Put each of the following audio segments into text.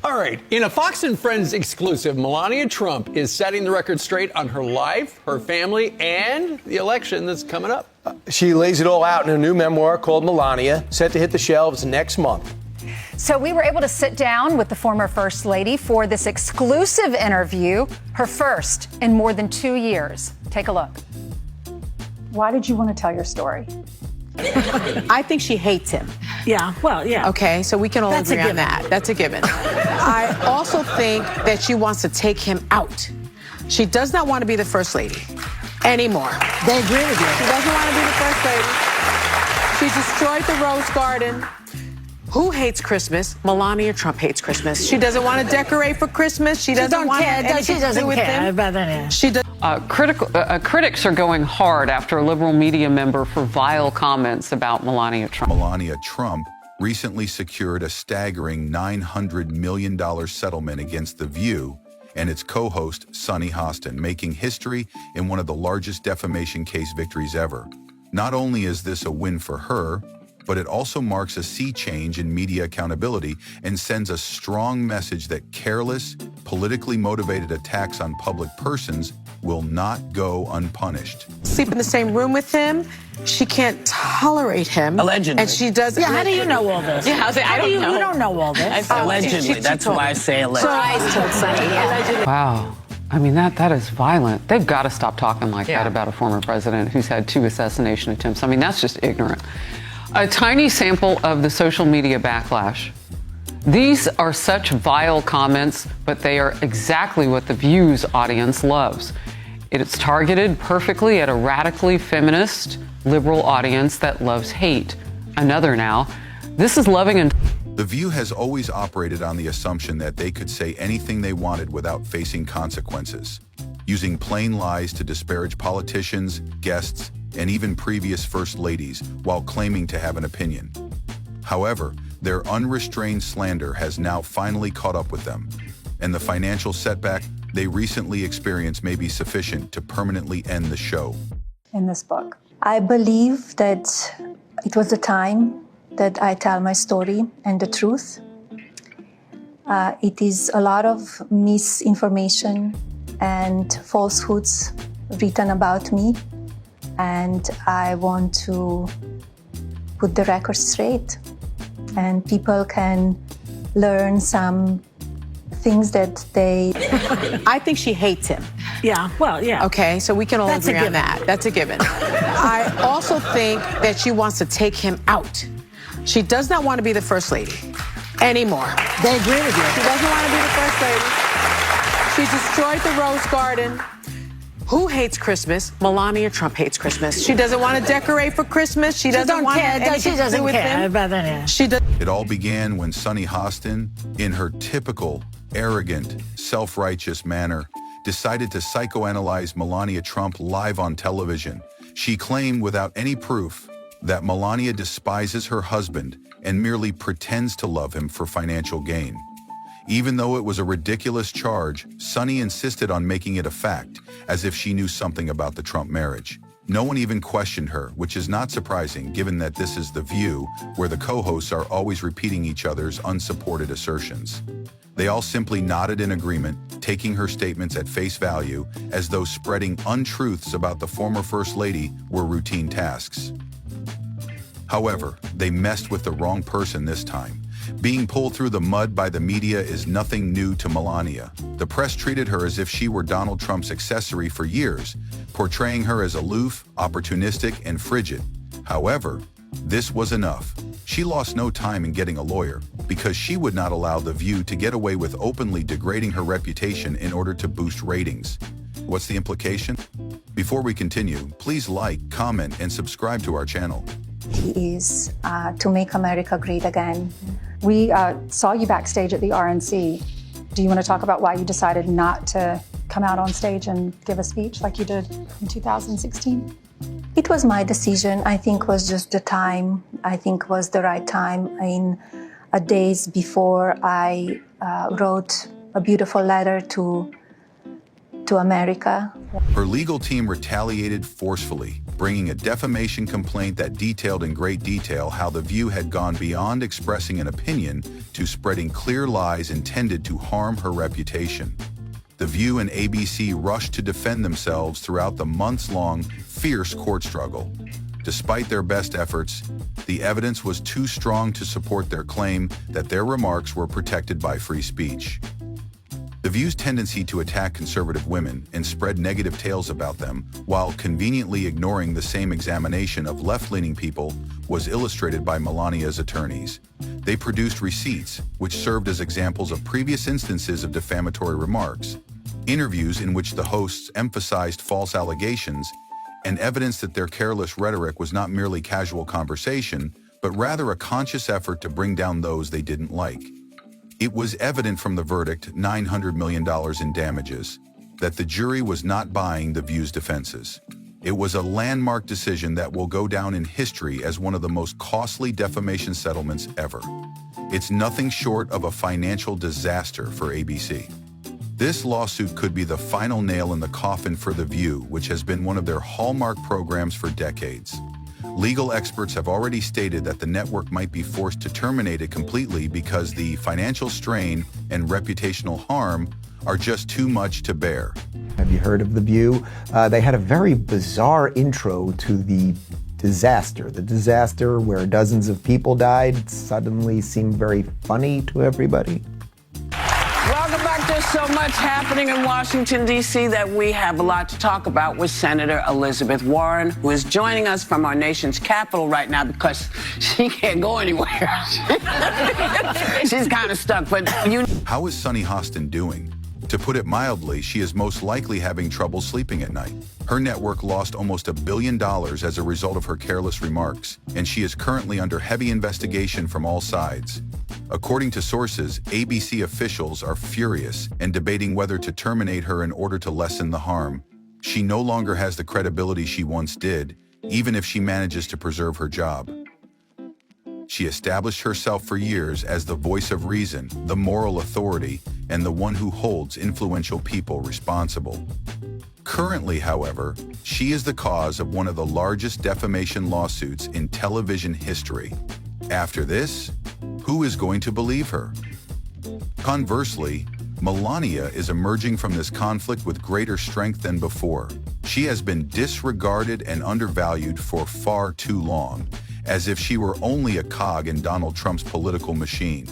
All right, in a Fox and Friends exclusive, Melania Trump is setting the record straight on her life, her family, and the election that's coming up. She lays it all out in a new memoir called Melania, set to hit the shelves next month. So we were able to sit down with the former First Lady for this exclusive interview, her first in more than 2 years. Take a look. Why did you want to tell your story? I think she hates him. Yeah, well, yeah. Okay, so we can all agree on that. That's a given. I also think that she wants to take him out. She does not want to be the First Lady anymore. They agree with you. She doesn't want to be the First Lady. She's destroyed the Rose Garden. Who hates Christmas? Melania Trump hates Christmas. She doesn't want to decorate for Christmas. She doesn't want anything to do with him. She does. Critics are going hard after a liberal media member for vile comments about Melania Trump. Melania Trump recently secured a staggering $900 million settlement against The View and its co-host, Sunny Hostin, making history in one of the largest defamation case victories ever. Not only is this a win for her, but it also marks a sea change in media accountability and sends a strong message that careless, politically motivated attacks on public persons will not go unpunished. Sleep in the same room with him. She can't tolerate him. Allegedly. And she does. Yeah, how do you know all this? Yeah, I don't know. You don't know all this. Allegedly. That's why I say allegedly. Wow. I mean, that is violent. They've got to stop talking like that about a former president who's had 2 assassination attempts. I mean, that's just ignorant. A tiny sample of the social media backlash. These are such vile comments, but they are exactly what the View's audience loves. It's targeted perfectly at a radically feminist, liberal audience that loves hate. Another now. This is loving and... The View has always operated on the assumption that they could say anything they wanted without facing consequences, using plain lies to disparage politicians, guests, and even previous first ladies while claiming to have an opinion. However, their unrestrained slander has now finally caught up with them, and the financial setback they recently experienced may be sufficient to permanently end the show. In this book, I believe that it was the time that I tell my story and the truth. It is a lot of misinformation and falsehoods written about me, and I want to put the record straight, and people can learn some things that they... I think she hates him. Yeah, well, yeah. Okay, so we can all agree on that. That's a given. I also think that she wants to take him out. She does not want to be the First Lady anymore. They agree with you. She doesn't want to be the First Lady. She destroyed the Rose Garden. Who hates Christmas? Melania Trump hates Christmas. She doesn't want to decorate for Christmas. She doesn't want anything to do with him. She does. It all began when Sunny Hostin, in her typical, arrogant, self-righteous manner, decided to psychoanalyze Melania Trump live on television. She claimed without any proof that Melania despises her husband and merely pretends to love him for financial gain. Even though it was a ridiculous charge, Sunny insisted on making it a fact, as if she knew something about the Trump marriage. No one even questioned her, which is not surprising given that this is The View, where the co-hosts are always repeating each other's unsupported assertions. They all simply nodded in agreement, taking her statements at face value, as though spreading untruths about the former First Lady were routine tasks. However, they messed with the wrong person this time. Being pulled through the mud by the media is nothing new to Melania. The press treated her as if she were Donald Trump's accessory for years, portraying her as aloof, opportunistic, and frigid. However, this was enough. She lost no time in getting a lawyer, because she would not allow The View to get away with openly degrading her reputation in order to boost ratings. What's the implication? Before we continue, please like, comment, and subscribe to our channel. He is to make America great again. We saw you backstage at the RNC. Do you want to talk about why you decided not to come out on stage and give a speech like you did in 2016? It was my decision. I think was just the time. I think was the right time. In days before, I wrote a beautiful letter to to America. Her legal team retaliated forcefully, bringing a defamation complaint that detailed in great detail how The View had gone beyond expressing an opinion to spreading clear lies intended to harm her reputation. The View and ABC rushed to defend themselves throughout the months-long, fierce court struggle. Despite their best efforts, the evidence was too strong to support their claim that their remarks were protected by free speech. The View's tendency to attack conservative women and spread negative tales about them, while conveniently ignoring the same examination of left-leaning people, was illustrated by Melania's attorneys. They produced receipts, which served as examples of previous instances of defamatory remarks, interviews in which the hosts emphasized false allegations, and evidence that their careless rhetoric was not merely casual conversation, but rather a conscious effort to bring down those they didn't like. It was evident from the verdict, $900 million in damages, that the jury was not buying The View's defenses. It was a landmark decision that will go down in history as one of the most costly defamation settlements ever. It's nothing short of a financial disaster for ABC. This lawsuit could be the final nail in the coffin for The View, which has been one of their hallmark programs for decades. Legal experts have already stated that the network might be forced to terminate it completely because the financial strain and reputational harm are just too much to bear. Have you heard of The View? They had a very bizarre intro to the disaster where dozens of people died suddenly seemed very funny to everybody. Welcome back. There's so much happening in Washington, D.C. that we have a lot to talk about with Senator Elizabeth Warren, who is joining us from our nation's capital right now because she can't go anywhere. She's kind of stuck, but How is Sunny Hostin doing? To put it mildly, she is most likely having trouble sleeping at night. Her network lost almost $1 billion as a result of her careless remarks, and she is currently under heavy investigation from all sides. According to sources, ABC officials are furious and debating whether to terminate her in order to lessen the harm. She no longer has the credibility she once did, even if she manages to preserve her job. She established herself for years as the voice of reason, the moral authority, and the one who holds influential people responsible. Currently, however, she is the cause of one of the largest defamation lawsuits in television history. After this, who is going to believe her? Conversely, Melania is emerging from this conflict with greater strength than before. She has been disregarded and undervalued for far too long, as if she were only a cog in Donald Trump's political machine.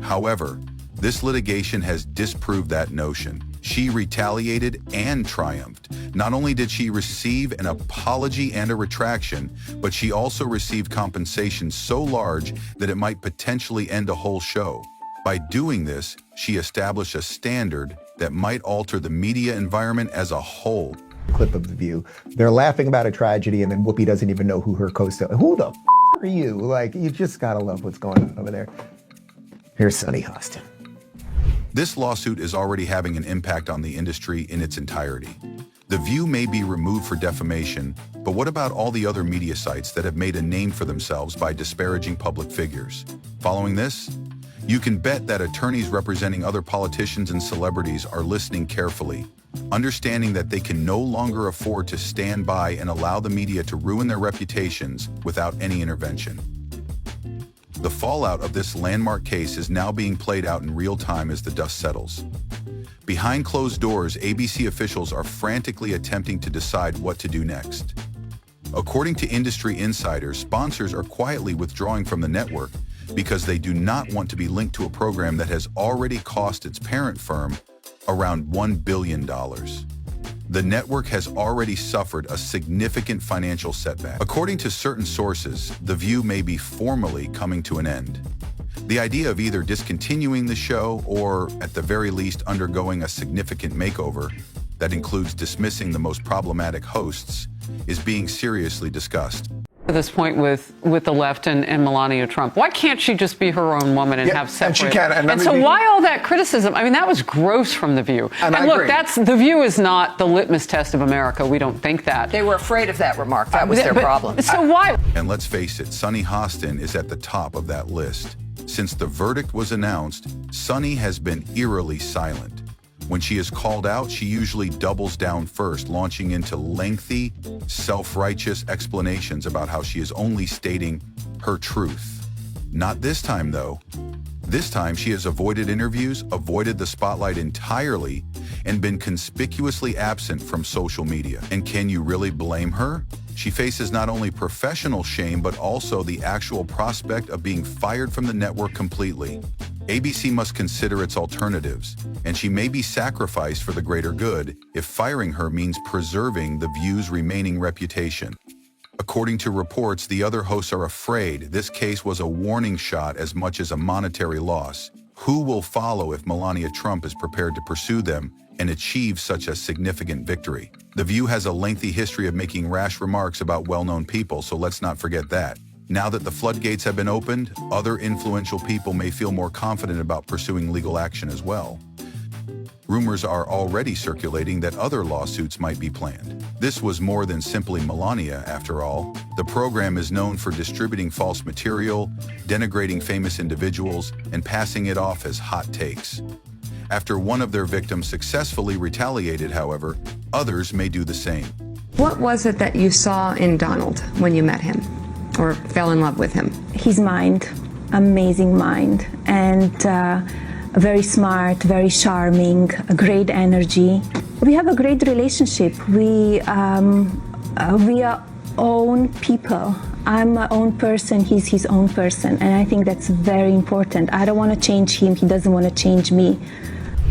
However, this litigation has disproved that notion. She retaliated and triumphed. Not only did she receive an apology and a retraction, but she also received compensation so large that it might potentially end a whole show. By doing this, she established a standard that might alter the media environment as a whole. Clip of The View. They're laughing about a tragedy and then Whoopi doesn't even know who her co-star. Who the are you? Like, you just gotta love what's going on over there. Here's Sunny Hostin. This lawsuit is already having an impact on the industry in its entirety. The View may be removed for defamation, but what about all the other media sites that have made a name for themselves by disparaging public figures? Following this, you can bet that attorneys representing other politicians and celebrities are listening carefully, understanding that they can no longer afford to stand by and allow the media to ruin their reputations without any intervention. The fallout of this landmark case is now being played out in real time as the dust settles. Behind closed doors, ABC officials are frantically attempting to decide what to do next. According to industry insiders, sponsors are quietly withdrawing from the network because they do not want to be linked to a program that has already cost its parent firm around $1 billion. The network has already suffered a significant financial setback. According to certain sources, The View may be formally coming to an end. The idea of either discontinuing the show or, at the very least, undergoing a significant makeover that includes dismissing the most problematic hosts is being seriously discussed. At this point with the left and Melania Trump, why can't she just be her own woman and have separate? And she can. And so why all that criticism? I mean, that was gross from The View. And I look, agree. The View is not the litmus test of America. We don't think that. They were afraid of that remark. That was their problem. So why? And let's face it, Sunny Hostin is at the top of that list. Since the verdict was announced, Sunny has been eerily silent. When she is called out, she usually doubles down first, launching into lengthy, self-righteous explanations about how she is only stating her truth. Not this time, though. This time, she has avoided interviews, avoided the spotlight entirely, and been conspicuously absent from social media. And can you really blame her? She faces not only professional shame, but also the actual prospect of being fired from the network completely. ABC must consider its alternatives, and she may be sacrificed for the greater good if firing her means preserving The View's remaining reputation. According to reports, the other hosts are afraid this case was a warning shot as much as a monetary loss. Who will follow if Melania Trump is prepared to pursue them and achieve such a significant victory? The View has a lengthy history of making rash remarks about well-known people, so let's not forget that. Now that the floodgates have been opened, other influential people may feel more confident about pursuing legal action as well. Rumors are already circulating that other lawsuits might be planned. This was more than simply Melania, after all. The program is known for distributing false material, denigrating famous individuals, and passing it off as hot takes. After one of their victims successfully retaliated, however, others may do the same. What was it that you saw in Donald when you met him or fell in love with him? His mind, amazing mind, and very smart, very charming, a great energy. We have a great relationship. We are own people. I'm my own person, he's his own person, and I think that's very important. I don't want to change him, he doesn't want to change me.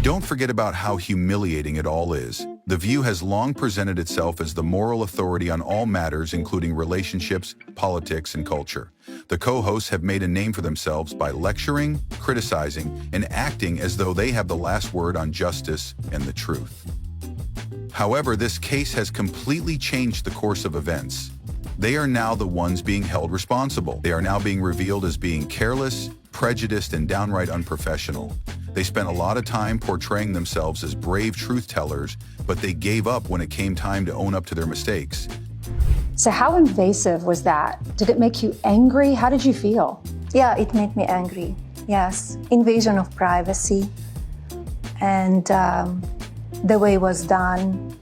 Don't forget about how humiliating it all is. The View has long presented itself as the moral authority on all matters, including relationships, politics, and culture. The co-hosts have made a name for themselves by lecturing, criticizing, and acting as though they have the last word on justice and the truth. However, this case has completely changed the course of events. They are now the ones being held responsible. They are now being revealed as being careless, prejudiced, and downright unprofessional. They spent a lot of time portraying themselves as brave truth-tellers, but they gave up when it came time to own up to their mistakes. So how invasive was that? Did it make you angry? How did you feel? Yeah, it made me angry. Yes, invasion of privacy, and the way it was done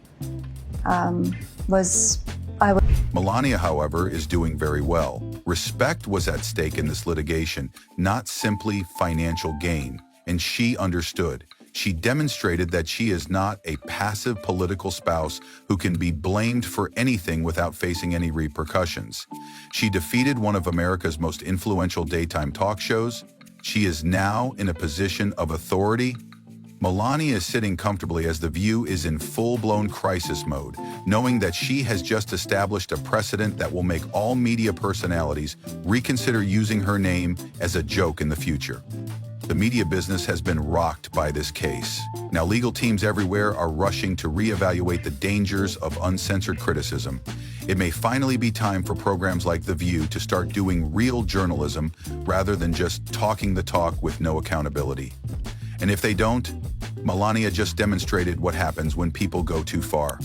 Melania, however, is doing very well. Respect was at stake in this litigation, not simply financial gain, and she understood. She demonstrated that she is not a passive political spouse who can be blamed for anything without facing any repercussions. She defeated one of America's most influential daytime talk shows. She is now in a position of authority. Melania is sitting comfortably as The View is in full-blown crisis mode, knowing that she has just established a precedent that will make all media personalities reconsider using her name as a joke in the future. The media business has been rocked by this case. Now legal teams everywhere are rushing to reevaluate the dangers of uncensored criticism. It may finally be time for programs like The View to start doing real journalism rather than just talking the talk with no accountability. And if they don't, Melania just demonstrated what happens when people go too far.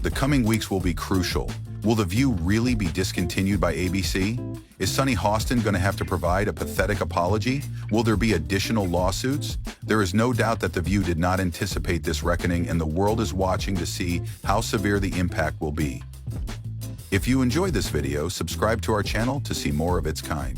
The coming weeks will be crucial. Will The View really be discontinued by ABC? Is Sunny Hostin going to have to provide a pathetic apology? Will there be additional lawsuits? There is no doubt that The View did not anticipate this reckoning, and the world is watching to see how severe the impact will be. If you enjoyed this video, subscribe to our channel to see more of its kind.